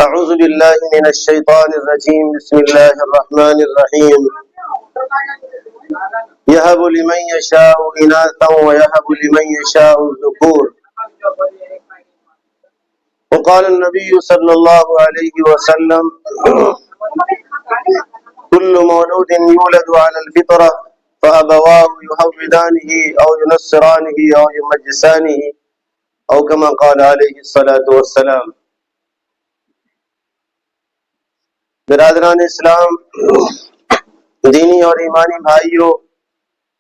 أعوذ بالله من الشيطان الرجيم بسم الله الرحمن الرحيم يهب لمن يشاء إناثا ويهب لمن يشاء الذكور وقال النبي صلى الله عليه وسلم كل مولود يولد على الفطرة فأبواه يهودانه أو ينصرانه أو يمجسانه أو كما قال عليه الصلاة والسلام۔ برادران اسلام، دینی اور ایمانی بھائیوں،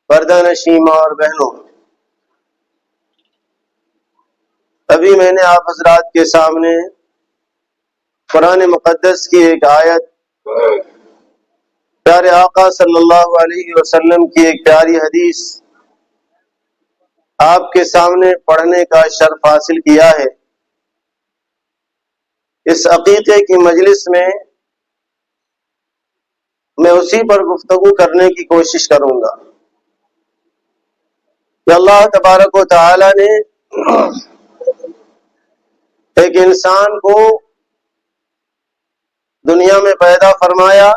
پردہ نشین ماں اور بہنوں، ابھی میں نے آپ حضرات کے سامنے قرآن مقدس کی ایک آیت، پیارے آقا صلی اللہ علیہ وسلم کی ایک پیاری حدیث آپ کے سامنے پڑھنے کا شرف حاصل کیا ہے۔ اس عقیقے کی مجلس میں میں اسی پر گفتگو کرنے کی کوشش کروں گا کہ اللہ تبارک و تعالی نے ایک انسان کو دنیا میں پیدا فرمایا،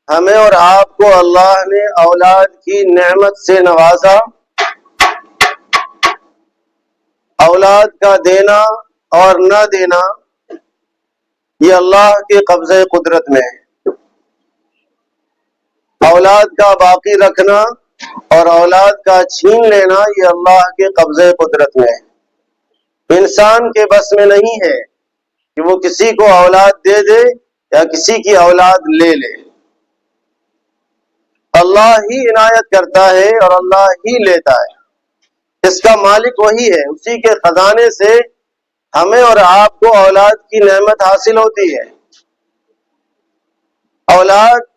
ہمیں اور آپ کو اللہ نے اولاد کی نعمت سے نوازا۔ اولاد کا دینا اور نہ دینا یہ اللہ کے قبضے قدرت میں ہے۔ اولاد کا باقی رکھنا اور اولاد کا چھین لینا یہ اللہ کے قبضے قدرت میں ہے۔ انسان کے بس میں نہیں ہے کہ وہ کسی کو اولاد دے دے یا کسی کی اولاد لے لے۔ اللہ ہی عنایت کرتا ہے اور اللہ ہی لیتا ہے، اس کا مالک وہی ہے، اسی کے خزانے سے ہمیں اور آپ کو اولاد کی نعمت حاصل ہوتی ہے۔ اولاد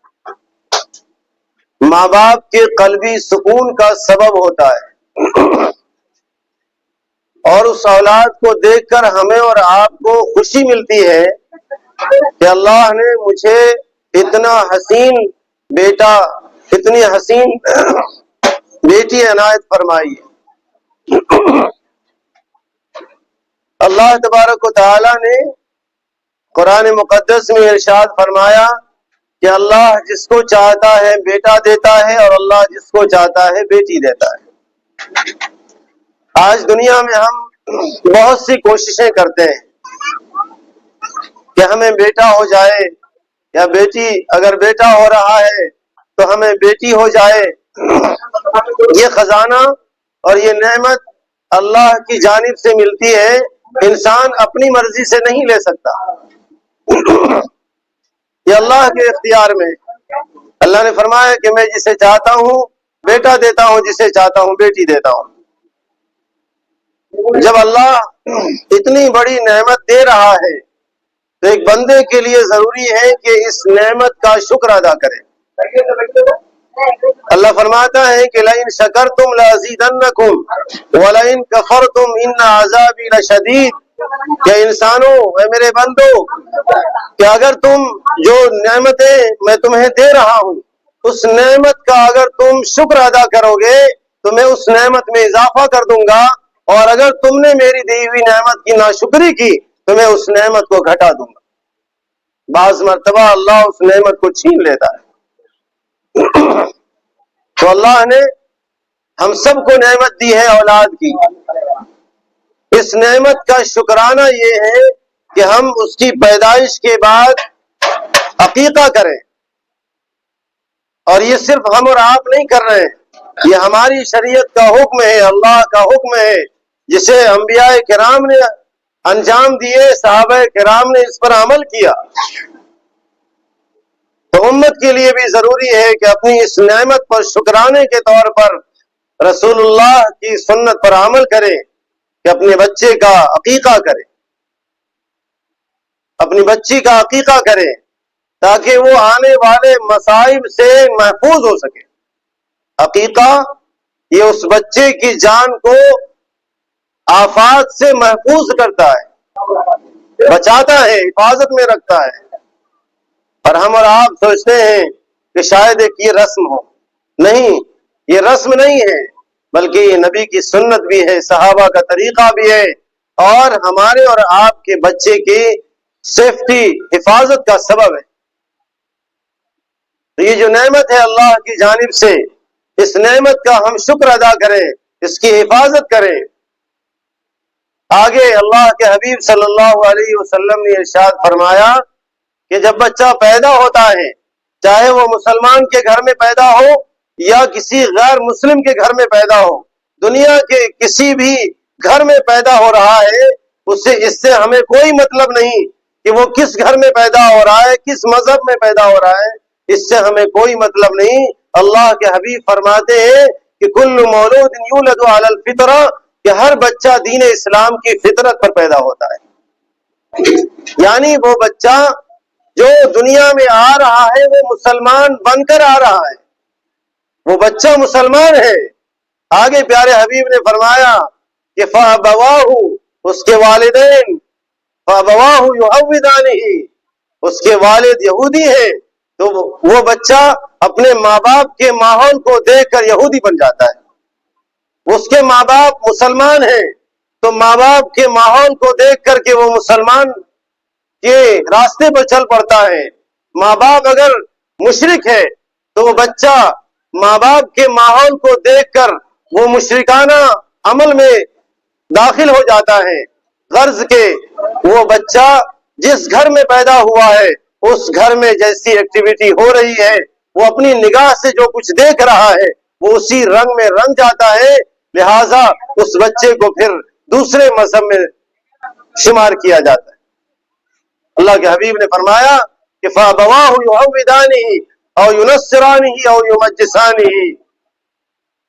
ماں باپ کے قلبی سکون کا سبب ہوتا ہے، اور اس اولاد کو دیکھ کر ہمیں اور آپ کو خوشی ملتی ہے کہ اللہ نے مجھے اتنا حسین بیٹا، اتنی حسین بیٹی عنایت فرمائی ہے۔ اللہ تبارک و تعالی نے قرآن مقدس میں ارشاد فرمایا کہ اللہ جس کو چاہتا ہے بیٹا دیتا ہے اور اللہ جس کو چاہتا ہے بیٹی دیتا ہے۔ آج دنیا میں ہم بہت سی کوششیں کرتے ہیں کہ ہمیں بیٹا ہو جائے یا بیٹی، اگر بیٹا ہو رہا ہے تو ہمیں بیٹی ہو جائے۔ یہ خزانہ اور یہ نعمت اللہ کی جانب سے ملتی ہے، انسان اپنی مرضی سے نہیں لے سکتا، یہ اللہ کے اختیار میں۔ اللہ نے فرمایا کہ میں جسے چاہتا ہوں بیٹا دیتا ہوں، جسے چاہتا ہوں بیٹی دیتا ہوں۔ جب اللہ اتنی بڑی نعمت دے رہا ہے تو ایک بندے کے لیے ضروری ہے کہ اس نعمت کا شکر ادا کرے۔ اللہ فرماتا ہے کہ لئن شکرتم لازیدنکم ولئن کفرتم ان عذابی لشدید، کہ انسانوں، اے میرے بندو، کہ اگر تم جو نعمتیں میں تمہیں دے رہا ہوں اس نعمت کا اگر تم شکر ادا کرو گے تو میں اس نعمت میں اضافہ کر دوں گا، اور اگر تم نے میری دی ہوئی نعمت کی ناشکری کی تو میں اس نعمت کو گھٹا دوں گا۔ بعض مرتبہ اللہ اس نعمت کو چھین لیتا ہے۔ تو اللہ نے ہم سب کو نعمت دی ہے اولاد کی، اس نعمت کا شکرانہ یہ ہے کہ ہم اس کی پیدائش کے بعد عقیقہ کریں، اور یہ صرف ہم اور آپ نہیں کر رہے ہیں، یہ ہماری شریعت کا حکم ہے، اللہ کا حکم ہے، جسے انبیاء کرام نے انجام دیے، صحابہ کرام نے اس پر عمل کیا۔ تو امت کے لیے بھی ضروری ہے کہ اپنی اس نعمت پر شکرانے کے طور پر رسول اللہ کی سنت پر عمل کرے کہ اپنے بچے کا عقیقہ کرے، اپنی بچی کا عقیقہ کرے تاکہ وہ آنے والے مصائب سے محفوظ ہو سکے۔ عقیقہ یہ اس بچے کی جان کو آفات سے محفوظ کرتا ہے، بچاتا ہے، حفاظت میں رکھتا ہے۔ اور ہم اور آپ سوچتے ہیں کہ شاید ایک یہ رسم ہو، نہیں، یہ رسم نہیں ہے، بلکہ یہ نبی کی سنت بھی ہے، صحابہ کا طریقہ بھی ہے، اور ہمارے اور آپ کے بچے کی سیفٹی، حفاظت کا سبب ہے۔ تو یہ جو نعمت ہے اللہ کی جانب سے، اس نعمت کا ہم شکر ادا کریں، اس کی حفاظت کریں۔ آگے اللہ کے حبیب صلی اللہ علیہ وسلم نے ارشاد فرمایا کہ جب بچہ پیدا ہوتا ہے، چاہے وہ مسلمان کے گھر میں پیدا ہو یا کسی غیر مسلم کے گھر میں پیدا ہو، دنیا کے کسی بھی گھر میں پیدا ہو رہا ہے، اس سے ہمیں کوئی مطلب نہیں کہ وہ کس گھر میں پیدا ہو رہا ہے، کس مذہب میں پیدا ہو رہا ہے، اس سے ہمیں کوئی مطلب نہیں۔ اللہ کے حبیب فرماتے ہیں کہ کل مولود یولد علی الفطرہ، کہ ہر بچہ دین اسلام کی فطرت پر پیدا ہوتا ہے، یعنی وہ بچہ جو دنیا میں آ رہا ہے وہ مسلمان بن کر آ رہا ہے، وہ بچہ مسلمان ہے۔ آگے پیارے حبیب نے فرمایا کہ فَأَبَوَاهُ، اس کے والدین، فَأَبَوَاهُ يُعَوِّدَانِهِ، اس کے والد یہودی ہیں، تو وہ بچہ اپنے ماں باپ کے ماحول کو دیکھ کر یہودی بن جاتا ہے۔ اس کے ماں باپ مسلمان ہیں تو ماں باپ کے ماحول کو دیکھ کر کے وہ مسلمان کے راستے پر چل پڑتا ہے۔ ماں باپ اگر مشرک ہے تو وہ بچہ ماں باپ کے ماحول کو دیکھ کر وہ مشرکانہ عمل میں داخل ہو جاتا ہے، غرض کہ وہ بچہ جس گھر میں پیدا ہوا ہے اس گھر میں جیسی ایکٹیویٹی ہو رہی ہے، وہ اپنی نگاہ سے جو کچھ دیکھ رہا ہے وہ اسی رنگ میں رنگ جاتا ہے، لہٰذا اس بچے کو پھر دوسرے مذہب میں شمار کیا جاتا ہے۔ اللہ کے حبیب نے فرمایا کہ فَأَبَوَاهُ يُعَوِّدَانِهِ أَوْ يُنَصِّرَانِهِ أَوْ يُمَجِّسَانِهِ،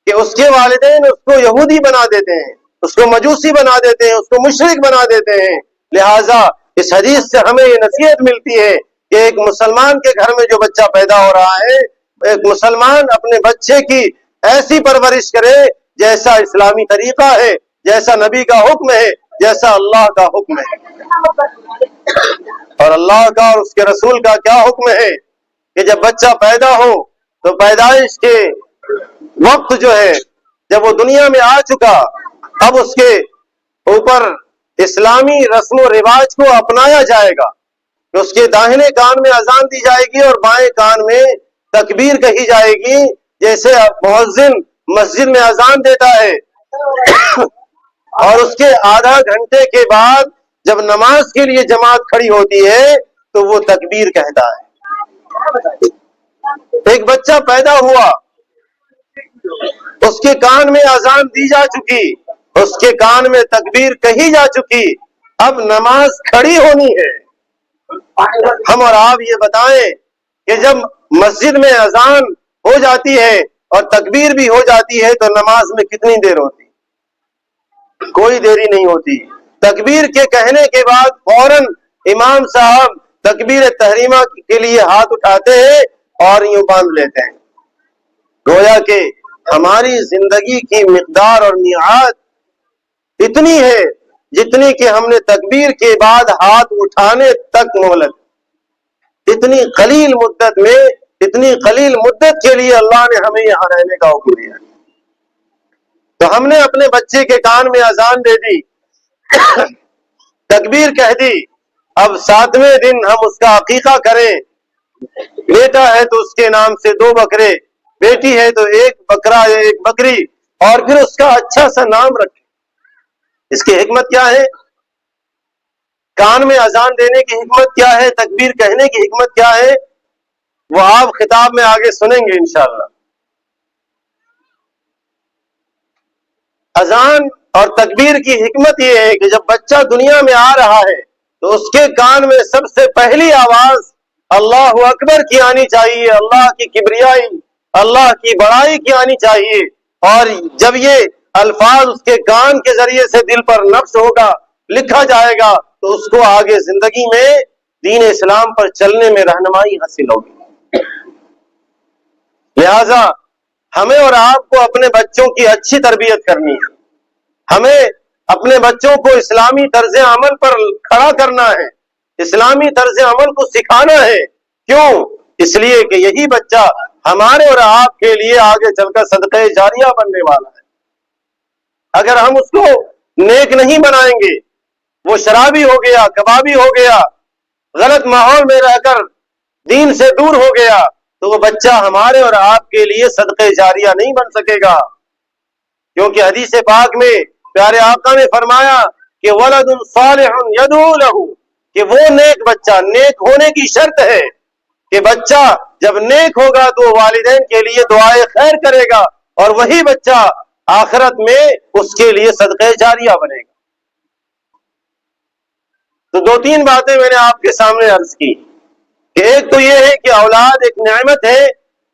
کہ اس کے والدین اس کو یہودی بنا دیتے ہیں، اس کو مجوسی بنا دیتے ہیں، اس کو مشرک بنا دیتے ہیں۔ لہٰذا اس حدیث سے ہمیں یہ نصیحت ملتی ہے کہ ایک مسلمان کے گھر میں جو بچہ پیدا ہو رہا ہے، ایک مسلمان اپنے بچے کی ایسی پرورش کرے جیسا اسلامی طریقہ ہے، جیسا نبی کا حکم ہے، جیسا اللہ کا حکم ہے۔ اور اللہ کا اور اس کے رسول کا کیا حکم ہے کہ جب بچہ پیدا ہو تو پیدائش کے وقت جو ہے، جب وہ دنیا میں آ چکا، اب اس کے اوپر اسلامی رسم و رواج کو اپنایا جائے گا۔ اس کے داہنے کان میں اذان دی جائے گی اور بائیں کان میں تکبیر کہی جائے گی، جیسے مؤذن مسجد میں اذان دیتا ہے، اور اس کے آدھا گھنٹے کے بعد جب نماز کے لیے جماعت کھڑی ہوتی ہے تو وہ تکبیر کہتا ہے۔ ایک بچہ پیدا ہوا، اس کے کان میں اذان دی جا چکی، اس کے کان میں تکبیر کہی جا چکی، اب نماز کھڑی ہونی ہے۔ ہم اور آپ یہ بتائیں کہ جب مسجد میں اذان ہو جاتی ہے اور تکبیر بھی ہو جاتی ہے تو نماز میں کتنی دیر ہوتی؟ کوئی دیری نہیں ہوتی۔ تکبیر کے کہنے کے بعد فوراً امام صاحب تکبیر تحریمہ کے لیے ہاتھ اٹھاتے ہیں اور یوں باندھ لیتے ہیں، گویا کہ ہماری زندگی کی مقدار اور میعاد اتنی ہے جتنی کہ ہم نے تکبیر کے بعد ہاتھ اٹھانے تک مہلت، اتنی قلیل مدت میں، اتنی قلیل مدت کے لیے اللہ نے ہمیں یہاں رہنے کا حکم دیا۔ تو ہم نے اپنے بچے کے کان میں اذان دے دی، تکبیر کہہ دی، اب 7ویں دن ہم اس کا عقیقہ کریں، بیٹا ہے تو اس کے نام سے 2 بکرے، بیٹی ہے تو 1 بکرا یا 1 بکری، اور پھر اس کا اچھا سا نام رکھیں۔ اس کی حکمت کیا ہے؟ کان میں اذان دینے کی حکمت کیا ہے؟ تکبیر کہنے کی حکمت کیا ہے؟ وہ آپ خطاب میں آگے سنیں گے انشاءاللہ۔ اذان اور تکبیر کی حکمت یہ ہے کہ جب بچہ دنیا میں آ رہا ہے تو اس کے کان میں سب سے پہلی آواز اللہ اکبر کی آنی چاہیے، اللہ کی کبریائی، اللہ کی بڑائی کی آنی چاہیے، اور جب یہ الفاظ اس کے کان کے ذریعے سے دل پر نقش ہوگا، لکھا جائے گا، تو اس کو آگے زندگی میں دین اسلام پر چلنے میں رہنمائی حاصل ہوگی۔ لہذا ہمیں اور آپ کو اپنے بچوں کی اچھی تربیت کرنی ہے، ہمیں اپنے بچوں کو اسلامی طرز عمل پر کھڑا کرنا ہے، اسلامی طرز عمل کو سکھانا ہے۔ کیوں؟ اس لیے کہ یہی بچہ ہمارے اور آپ کے لیے آگے چل کر صدقہ جاریہ بننے والا ہے۔ اگر ہم اس کو نیک نہیں بنائیں گے، وہ شرابی ہو گیا، کبابی ہو گیا، غلط ماحول میں رہ کر دین سے دور ہو گیا تو وہ بچہ ہمارے اور آپ کے لیے صدقہ جاریہ نہیں بن سکے گا، کیونکہ حدیث پاک میں پیارے آقا نے فرمایا کہ ولد صالح یدعو لہ، کہ وہ نیک بچہ، نیک ہونے کی شرط ہے کہ بچہ جب نیک ہوگا تو والدین کے لیے دعائے خیر کرے گا، اور وہی بچہ آخرت میں اس کے لیے صدقہ جاریہ بنے گا۔ تو دو تین باتیں میں نے آپ کے سامنے عرض کی کہ ایک تو یہ ہے کہ اولاد ایک نعمت ہے،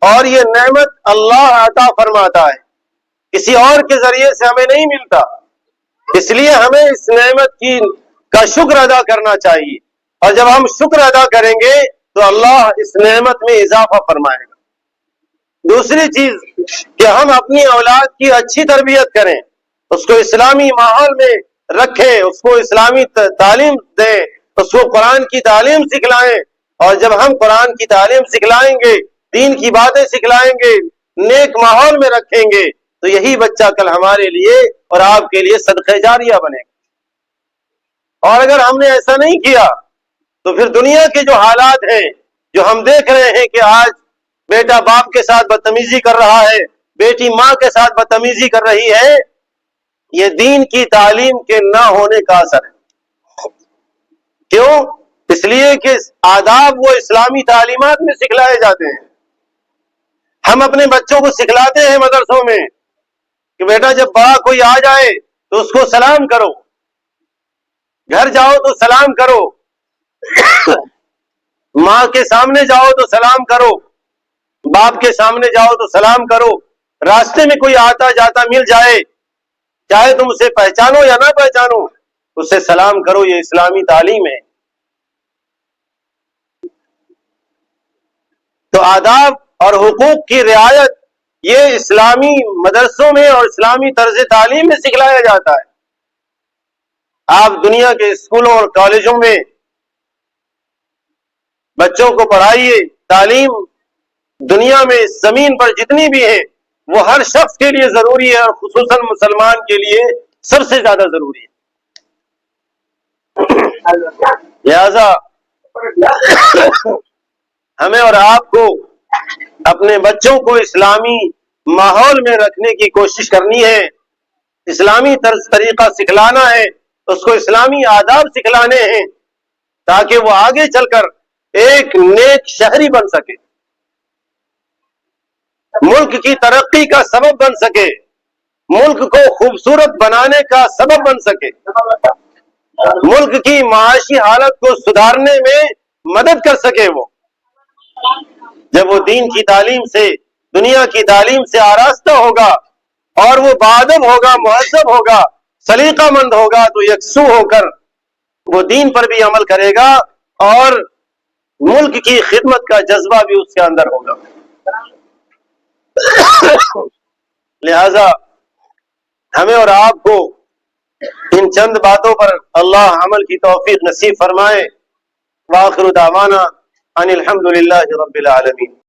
اور یہ نعمت اللہ عطا فرماتا ہے، کسی اور کے ذریعے سے ہمیں نہیں ملتا، اس لیے ہمیں اس نعمت کا شکر ادا کرنا چاہیے، اور جب ہم شکر ادا کریں گے تو اللہ اس نعمت میں اضافہ فرمائے گا۔ دوسری چیز کہ ہم اپنی اولاد کی اچھی تربیت کریں، اس کو اسلامی ماحول میں رکھیں، اس کو اسلامی تعلیم دیں، اس کو قرآن کی تعلیم سکھلائیں، اور جب ہم قرآن کی تعلیم سکھلائیں گے، دین کی باتیں سکھلائیں گے، نیک ماحول میں رکھیں گے، تو یہی بچہ کل ہمارے لیے اور آپ کے لیے صدقہ جاریہ بنے گا۔ اور اگر ہم نے ایسا نہیں کیا تو پھر دنیا کے جو حالات ہیں، جو ہم دیکھ رہے ہیں کہ آج بیٹا باپ کے ساتھ بدتمیزی کر رہا ہے، بیٹی ماں کے ساتھ بدتمیزی کر رہی ہے، یہ دین کی تعلیم کے نہ ہونے کا اثر ہے۔ کیوں؟ اس لیے کہ آداب وہ اسلامی تعلیمات میں سکھلائے جاتے ہیں۔ ہم اپنے بچوں کو سکھلاتے ہیں مدرسوں میں کہ بیٹا جب بڑا کوئی آ جائے تو اس کو سلام کرو، گھر جاؤ تو سلام کرو، ماں کے سامنے جاؤ تو سلام کرو، باپ کے سامنے جاؤ تو سلام کرو، راستے میں کوئی آتا جاتا مل جائے، چاہے تم اسے پہچانو یا نہ پہچانو، اسے سلام کرو، یہ اسلامی تعلیم ہے۔ تو آداب اور حقوق کی رعایت یہ اسلامی مدرسوں میں اور اسلامی طرز تعلیم میں سکھلایا جاتا ہے۔ آپ دنیا کے اسکولوں اور کالجوں میں بچوں کو پڑھائیے، تعلیم دنیا میں زمین پر جتنی بھی ہے وہ ہر شخص کے لیے ضروری ہے، اور خصوصاً مسلمان کے لیے سب سے زیادہ ضروری ہے۔ لہذا ہمیں اور آپ کو اپنے بچوں کو اسلامی ماحول میں رکھنے کی کوشش کرنی ہے، اسلامی طریقہ سکھلانا ہے، اس کو اسلامی آداب سکھلانے ہیں، تاکہ وہ آگے چل کر ایک نیک شہری بن سکے، ملک کی ترقی کا سبب بن سکے، ملک کو خوبصورت بنانے کا سبب بن سکے، ملک کی معاشی حالت کو سدھارنے میں مدد کر سکے۔ وہ جب وہ دین کی تعلیم سے، دنیا کی تعلیم سے آراستہ ہوگا اور وہ باادب ہوگا، مہذب ہوگا، سلیقہ مند ہوگا، تو یکسو ہو کر وہ دین پر بھی عمل کرے گا اور ملک کی خدمت کا جذبہ بھی اس کے اندر ہوگا۔ لہذا ہمیں اور آپ کو ان چند باتوں پر اللہ عمل کی توفیق نصیب فرمائے۔ وآخر دعوانا ان الحمد للہ رب العالمین۔